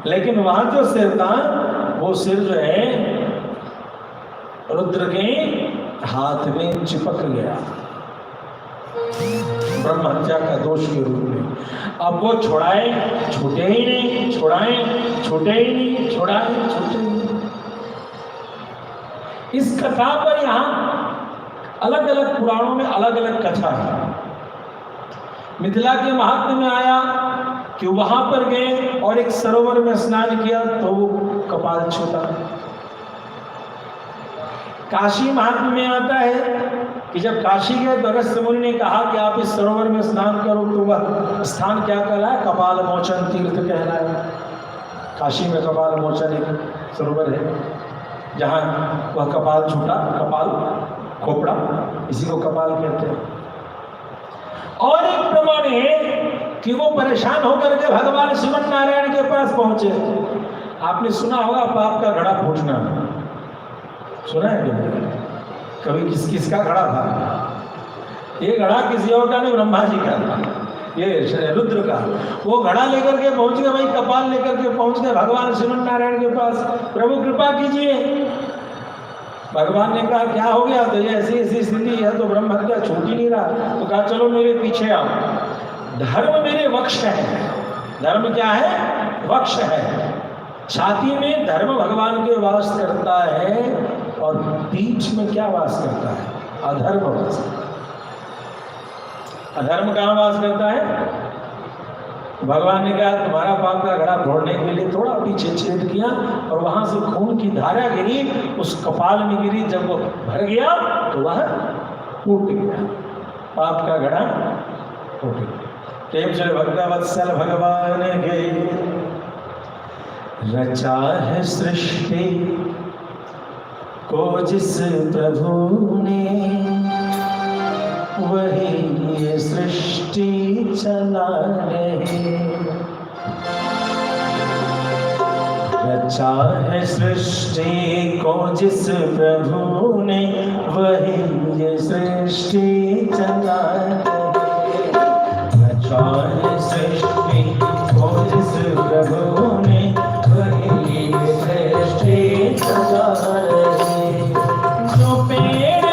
लेकिन वहां जो सिर था वो सिर जो है रुद्र के हाथ में चिपक गया, ब्रह्म हत्या का दोष के रूप में। अब वो छुड़ाए छूटे ही नहीं, छुड़ाए छूटे ही नहीं, छुड़ाए छूटे ही नहीं। इस कथा पर यहाँ अलग अलग पुराणों में अलग अलग कथा है। मिथिला के महात्म्य में आया कि वहां पर गए और एक सरोवर में स्नान किया तो वो कपाल छूटा। काशी महात्म्य में आता है कि जब काशी गए तो अगस्त्य मुनि ने कहा कि आप इस सरोवर में स्नान करो, तो वह स्थान क्या कहलाए? कपाल मोचन तीर्थ कहलाए। काशी में कपाल मोचन एक सरोवर है जहाँ वह कपाल छूटा, कपाल खोपड़ा, इसी को कपाल कहते हैं। और एक प्रमाण है कि वो परेशान होकर के भगवान श्रीमन नारायण के पास पहुंचे। आपने सुना होगा पाप का घड़ा फूटना, सुना है क्या? कभी किस किस का घड़ा था? ये घड़ा किसी और का नहीं, ब्रह्मा जी का था, ये रुद्र का। वो घड़ा लेकर के पहुंच गए, भाई कपाल लेकर के पहुंच गए भगवान श्रीमन नारायण के पास। प्रभु कृपा कीजिए। भगवान ने कहा क्या हो गया? तो ये ऐसी ऐसी स्थिति है, तो ब्रह्म हत्या छूट ही नहीं रहा। तो कहा चलो मेरे पीछे आओ, धर्म मेरे वक्ष है। धर्म क्या है? वक्ष है। छाती में धर्म भगवान के वास करता है और पीठ में क्या वास करता है? अधर्म वास करता है। अधर्म कहाँ वास करता है? भगवान ने कहा तुम्हारा पाप का घड़ा फोड़ने के लिए थोड़ा पीछे छेद किया और वहां से खून की धारा गिरी, उस कपाल में गिरी। जब वो भर गया तो वह फूट गया, पाप का घड़ा फूट गया। प्रेम से भक्तवत्सल भगवान के रचा है सृष्टि को जिस प्रभु ने, वही ये सृष्टि चला रहे। रचा है सृष्टि को जिस प्रभु ने, वही ये सृष्टि चला रहे। रचा है सृष्टि को जिस प्रभु ने, वही ये सृष्टि चला रहे। जो पेड़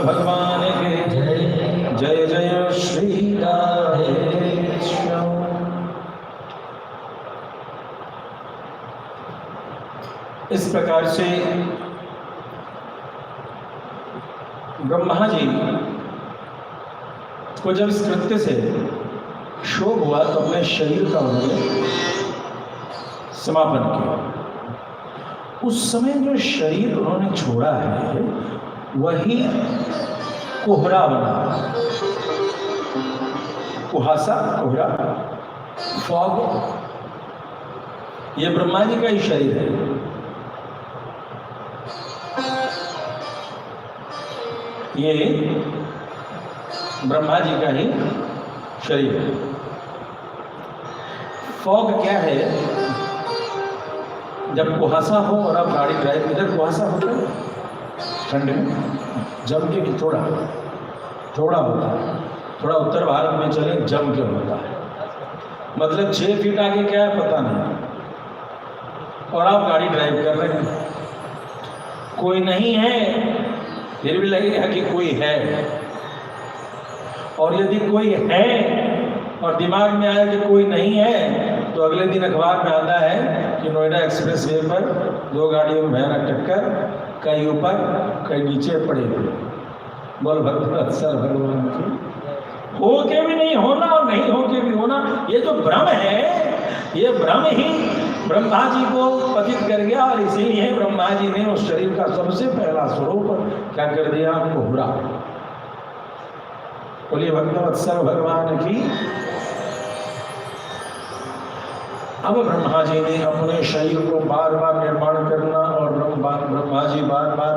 भगवान के जय जय श्री राधे श्याम। इस प्रकार से ब्रह्मा जी को जब इस कृत्य से शोक हुआ तो अपने शरीर का उन्होंने समापन किया। उस समय जो शरीर उन्होंने छोड़ा है वही कोहरा बना, कुहासा, कोहरा, फॉग, ये ब्रह्मा जी का ही शरीर है। ये ब्रह्मा जी का ही शरीर है। फॉग क्या है? जब कुहासा हो और आप गाड़ी ड्राइव, इधर कुहासा होता है ठंड में, जम के थोड़ा होता है, थोड़ा उत्तर भारत में चले जम के होता है, मतलब 6 फीट आगे क्या है पता नहीं, और आप गाड़ी ड्राइव कर रहे हैं, कोई नहीं है फिर भी लगेगा कि कोई है, और यदि कोई है और दिमाग में आया कि कोई नहीं है तो अगले दिन अखबार में आता है कि नोएडा एक्सप्रेस वे पर 2 गाड़ियों में भयानक टक्कर, कई ऊपर कई नीचे पड़े हुए। बोल भक्तवत्सल भगवान की, हो के भी नहीं होना और नहीं हो के भी होना, ये जो भ्रम है, ये भ्रम ही ब्रह्मा जी को पतित कर गया, और इसीलिए ब्रह्मा जी ने उस शरीर का सबसे पहला स्वरूप क्या कर दिया? कोहरा। बोलिए भक्तवत्सल भगवान की। अब ब्रह्मा जी ने अपने शरीर को बार बार निर्माण करना, और ब्रह्मा जी बार बार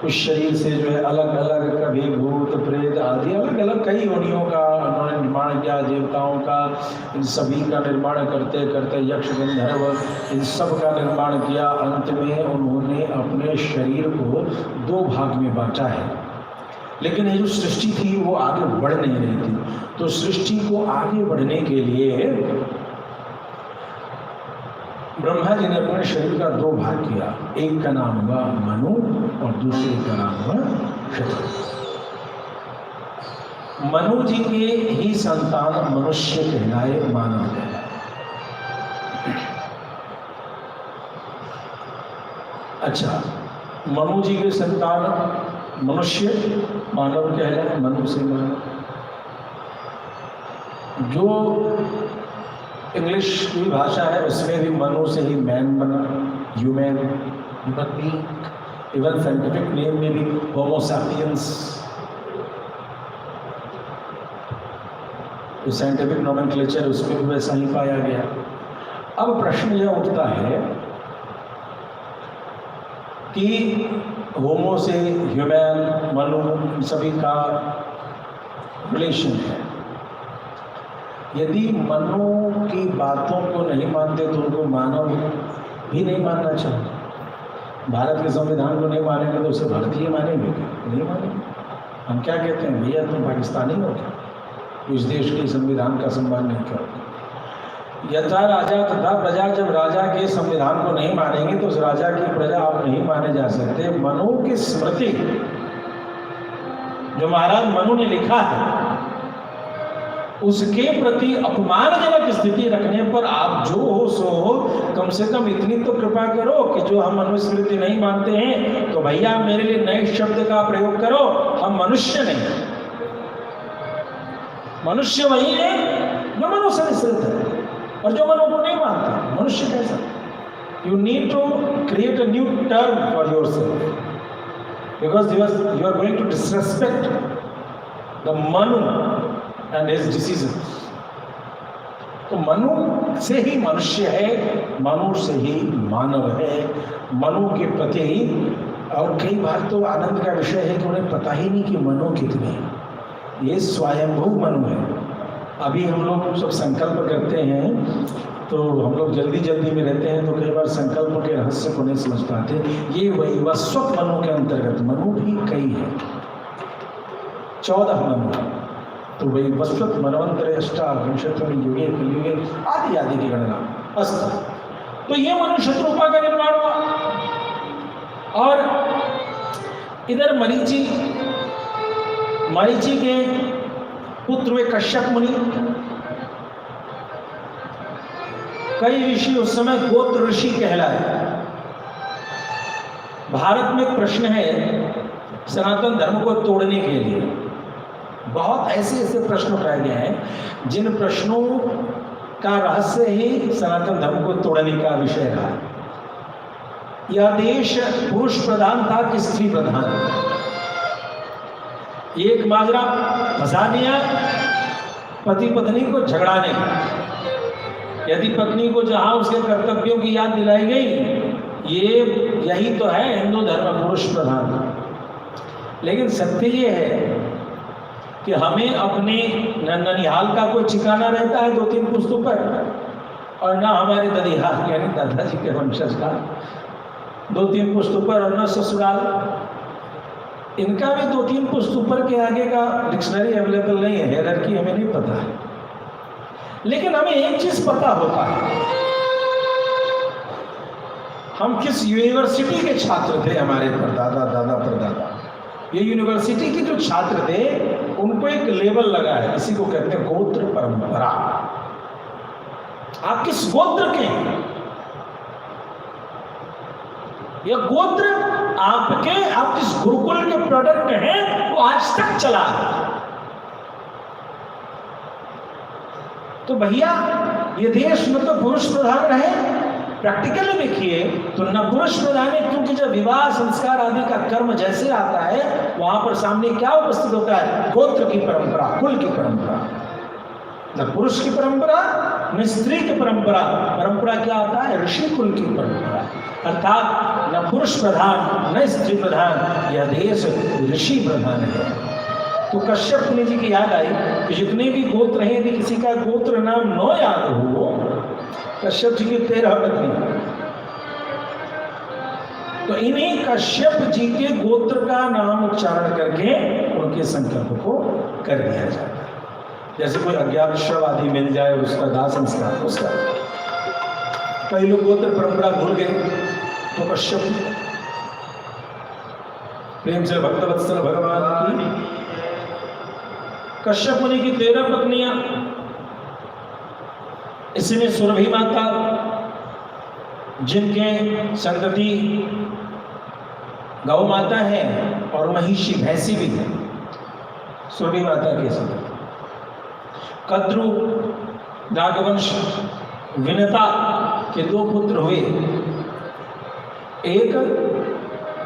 उस शरीर से जो है अलग अलग, कभी भूत प्रेत आदि अलग अलग कई योनियों का उन्होंने निर्माण किया, देवताओं का, इन सभी का निर्माण करते करते यक्ष गंधर्व इन सब का निर्माण किया। अंत में उन्होंने अपने शरीर को 2 भाग में बांटा है। लेकिन ये जो सृष्टि थी वो आगे बढ़ नहीं रही थी, तो सृष्टि को आगे बढ़ने के लिए ब्रह्मा जी ने अपने शरीर का 2 भाग किया। एक का नाम हुआ मनु और दूसरे का नाम हुआ शत्रु। मनु जी के ही संतान मनुष्य कहलाए, मानव कहलाए। अच्छा, मनु जी के संतान मनुष्य, मानव कहलाए, मनु से मानव। जो इंग्लिश की भाषा है उसमें भी मनु से ही मैन बना, ह्यूमन, इवन साइंटिफिक नेम में भी होमो सैपियंस, साइंटिफिक नोमेनक्लेचर उसमें भी वैसा ही पाया गया। अब प्रश्न यह उठता है कि होमो से ह्यूमन, मनु, इन सभी का रिलेशन है। यदि मनु की बातों को नहीं मानते तो उनको मानव भी नहीं मानना चाहिए। भारत के संविधान को नहीं मानेंगे तो उसे भारतीय मानेंगे? नहीं मानेंगे। हम क्या कहते हैं, भैया तुम पाकिस्तानी हो क्या, इस देश के संविधान का सम्मान नहीं करोगे? यथा राजा तथा प्रजा, जब राजा के संविधान को नहीं मानेंगे तो उस राजा की प्रजा आप नहीं माने जा सकते। मनु की स्मृति जो महाराज मनु ने लिखा है उसके प्रति अपमानजनक स्थिति रखने पर आप जो हो सो हो, कम से कम इतनी तो कृपा करो कि जो हम मनुस्मृति नहीं मानते हैं तो भैया मेरे लिए नए शब्द का प्रयोग करो, हम मनुष्य नहीं। मनुष्य वही है जो मनु से मिश्रित है और जो मनु को नहीं मानता। मनुष्य कैसा? You need to create a new term for yourself, because you are going to disrespect the Manu and his decisions। तो मनु से ही मनुष्य है, मनु से ही मानव है, मनु के प्रति ही। और कई बार तो आनंद का विषय है कि उन्हें पता ही नहीं कि मनु कितने हैं। ये स्वयंभू मनु है। अभी हम लोग सब संकल्प करते हैं तो हम लोग जल्दी जल्दी में रहते हैं तो कई बार संकल्प के रहस्य को नहीं समझ पाते। ये वही वस्वत मनु के अंतर्गत मनु भी कई है, 14 मनु है। तो वही वस्वत मनवंतरे अष्टाविंशति युगे कलियुगे आदि आदि की गणना अस्त। तो ये मनुष्य रूपा का निर्माण हुआ। और इधर मरीचि मरीचि के पुत्र हुए कश्यप मुनि। कई ऋषि उस समय गोत्र ऋषि कहलाए। भारत में एक प्रश्न है सनातन धर्म को तोड़ने के लिए। बहुत ऐसे ऐसे प्रश्न उठाए गए हैं जिन प्रश्नों का रहस्य ही सनातन धर्म को तोड़ने का विषय रहा। यह देश पुरुष प्रधान था कि स्त्री प्रधान? एक माजरा फंसा दिया पति पत्नी को झगड़ाने का। यदि पत्नी को जहां उसके कर्तव्यों की याद दिलाई गई, यही तो है हिंदू धर्म, पुरुष प्रधान। लेकिन सत्य ये है कि हमें अपने ननिहाल का कोई ठिकाना रहता है 2-3 पुस्तों पर, और ना हमारे ददिहाल यानी दादाजी के वंशज का 2-3 पुस्तों पर, और न ससुराल। इनका भी 2-3 पुस्तों पर के आगे का डिक्शनरी अवेलेबल नहीं है, हायरार्की हमें नहीं पता है। लेकिन हमें एक चीज पता होता है, हम किस यूनिवर्सिटी के छात्र थे। हमारे परदादा दादा परदादा ये यूनिवर्सिटी के जो छात्र थे उनको एक लेबल लगा है, इसी को कहते हैं गोत्र परंपरा। आप किस गोत्र के हैं? यह गोत्र आप जिस गुरुकुल के प्रोडक्ट हैं वो आज तक चला है। तो भैया ये देश न तो पुरुष प्रधान रहे, प्रैक्टिकली देखिए तो न पुरुष प्रधान है, क्योंकि जब विवाह संस्कार आदि का कर्म जैसे आता है वहां पर सामने क्या उपस्थित होता है? गोत्र की परंपरा, कुल की परंपरा। न पुरुष की परंपरा न स्त्री की परंपरा। परंपरा क्या आता है? ऋषि कुल की परंपरा। अर्थात न पुरुष प्रधान न स्त्री प्रधान, यह देश ऋषि प्रधान है। तो कश्यप मुनि जी की याद आई कि जितने भी गोत्र हैं, यदि किसी का गोत्र नाम न याद हो, कश्यप जी की 13 पत्नी, तो इन्हीं कश्यप जी के गोत्र का नाम उच्चारण करके उनके संकल्प को कर दिया जाता है। जैसे कोई अज्ञात शव आदि मिल जाए उसका दाह संस्कार उसका। कई लोग गोत्र परंपरा भूल गए, तो कश्यप प्रेम से भक्तवत्सल भगवान की कश्यप मुनि की 13 पत्नियां, इसमें सुरभि माता जिनके संतति गौ माता है और महिषी भैंसी भी है, सुरभि माता के संतति। कद्रु नागवंश विनता के 2 पुत्र हुए, एक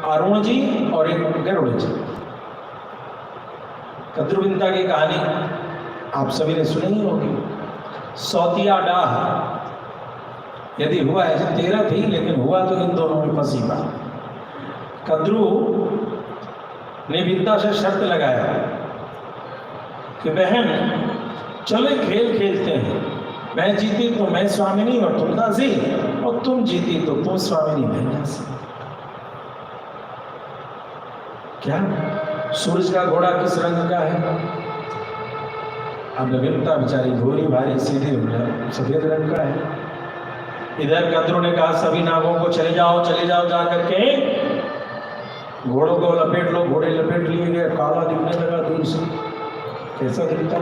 अरुण जी और एक गरुड़ जी। कद्रु विनता की कहानी आप सभी ने सुनी ही होगी। सौतिया डाह यदि हुआ है, 13 थी लेकिन हुआ तो इन दोनों में फंसी बात। कद्रु ने विद्या से शर्त लगाया कि बहन चले खेल खेलते हैं, मैं जीती तो मैं स्वामिनी और तुम दासी, और तुम जीती तो तुम स्वामिनी मैं दासी। क्या सूरज का घोड़ा किस रंग का है? अब विनता बेचारी घोरी भारी सीधी सफेद रंग का है। इधर कद्रु ने कहा सभी नागों को चले जाओ जा करके घोड़ों को लपेट लो। घोड़े लपेट लिए गए, काला दिखने लगा दूर से। कैसा दिखता?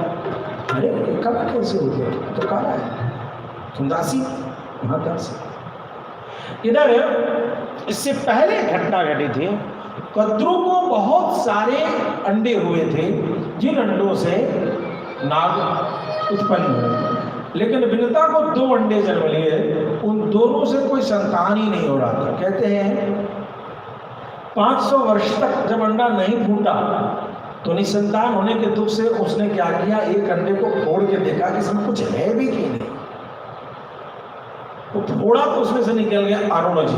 अरे काला कैसे हो गया? तो काला है, तुम दासी? हाँ दासी। इधर इससे पहले घटना घटी थी, कद्रु को बहुत सारे अंडे हुए थे, जिन अंडों से नाग उत्पन्न हुए, लेकिन विनता को 2 अंडे जन्म लिए, उन दोनों से कोई संतान ही नहीं हो रहा था। कहते हैं 500 वर्ष तक जब अंडा नहीं फूटा तो निसंतान होने के दुख से उसने क्या किया, एक अंडे को फोड़ के देखा कि इसमें कुछ है भी कि नहीं। तो फोड़ा तो उसमें से निकल गया अरुण जी।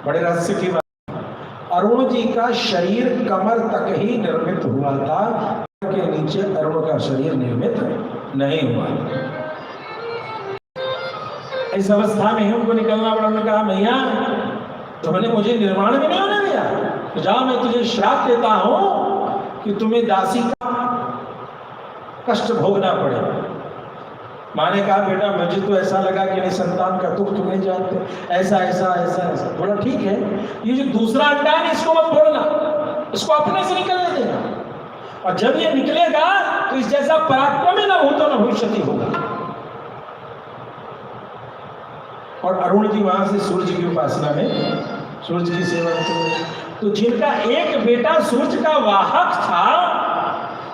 बड़े रहस्य की बात, अरुण जी का शरीर कमर तक ही निर्मित हुआ था, के नीचे अरुण का शरीर निर्मित नहीं हुआ। इस अवस्था में ही उनको निकलना पड़ा। उन्होंने कहा भैया तुमने मुझे निर्माण भी नहीं होने दिया, तो जाओ मैं तुझे श्राप देता हूं कि तुम्हें दासी का कष्ट भोगना पड़े। माँ ने कहा बेटा मुझे तो ऐसा लगा कि नहीं संतान का दुख तुम नहीं जानते, ऐसा ऐसा ऐसा ऐसा। बोला ठीक है, ये जो दूसरा अंडा है इसको मत फोड़ना, इसको अपने से निकलने देना। और जब ये निकलेगा तो इस जैसा पराक्रमी न भूतो न भविष्यति होगा। और अरुण जी वहां से सूर्य की उपासना में सूर्य की सेवा में, तो जिनका एक बेटा सूर्य का वाहक था,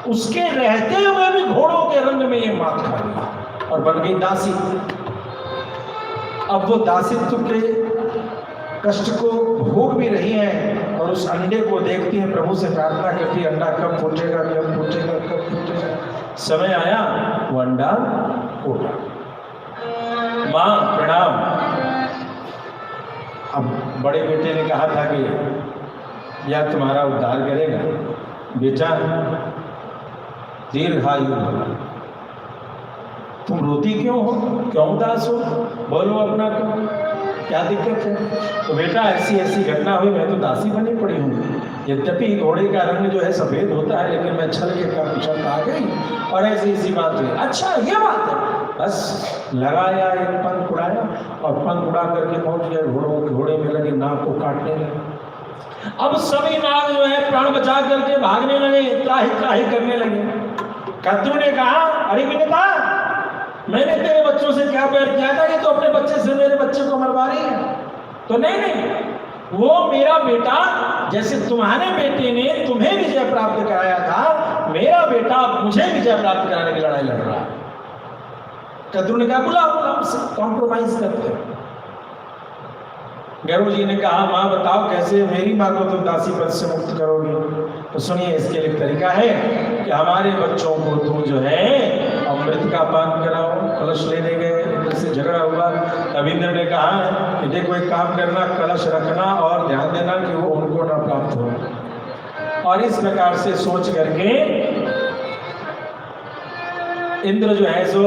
उसके रहते हुए भी घोड़ों के रंग में ये मात खा गई और बन गई दासी। अब वो दासित्व के कष्ट को भोग भी रही हैं और उस अंडे को देखती हैं, प्रभु से प्रार्थना करती है, अंडा कब फूटेगा, कब फूटेगा, कब फूटेगा। समय आया, वो अंडा फूटा। माँ प्रणाम। अब बड़े बेटे ने कहा था कि यह तुम्हारा उद्धार करेगा, बेटा दीर्घायु भव। तुम रोती क्यों हो, क्यों उदास हो, बोलो अपना क्या दिक्कत है। तो बेटा ऐसी ऐसी घटना हुई, मैं तो दासी बनी पड़ी हूँ। यद्यपि घोड़े का रंग जो है सफेद होता है, लेकिन मैं छल के कम आ गई और ऐसी ऐसी बात हुई। अच्छा ये बात है, बस लगाया एक पंख उड़ाया और पंख उड़ा करके पहुंच गए घोड़े में लगे, नाक को काटने लगे। अब सभी नाग जो है प्राण बचा करके भागने लगे, त्राही त्राही करने लगे। कद्रू ने कहा, अरे विनता, मैंने तेरे बच्चों से क्या प्यार किया था कि तो अपने बच्चे से मेरे बच्चे को मरवा रही है। तो नहीं, वो मेरा बेटा, जैसे तुम्हारे बेटे ने तुम्हें विजय प्राप्त कराया था, मेरा बेटा मुझे विजय प्राप्त कराने की लड़ाई लड़ रहा है। कद्रू ने कहा, बुलाओ, कॉम्प्रोमाइज करते हैं। गरुड़ जी ने कहा, माँ बताओ कैसे मेरी माँ को तुम दासी पद से मुक्त करोगी। तो सुनिए, इसके लिए तरीका है कि हमारे बच्चों को तुम जो है अमृत का पान कराओ। कलश लेने गए, इंद्र से झगड़ा हुआ। तब इंद्र ने कहा कि देखो एक काम करना, कलश रखना और ध्यान देना कि वो उनको न प्राप्त हो। और इस प्रकार से सोच करके इंद्र जो है सो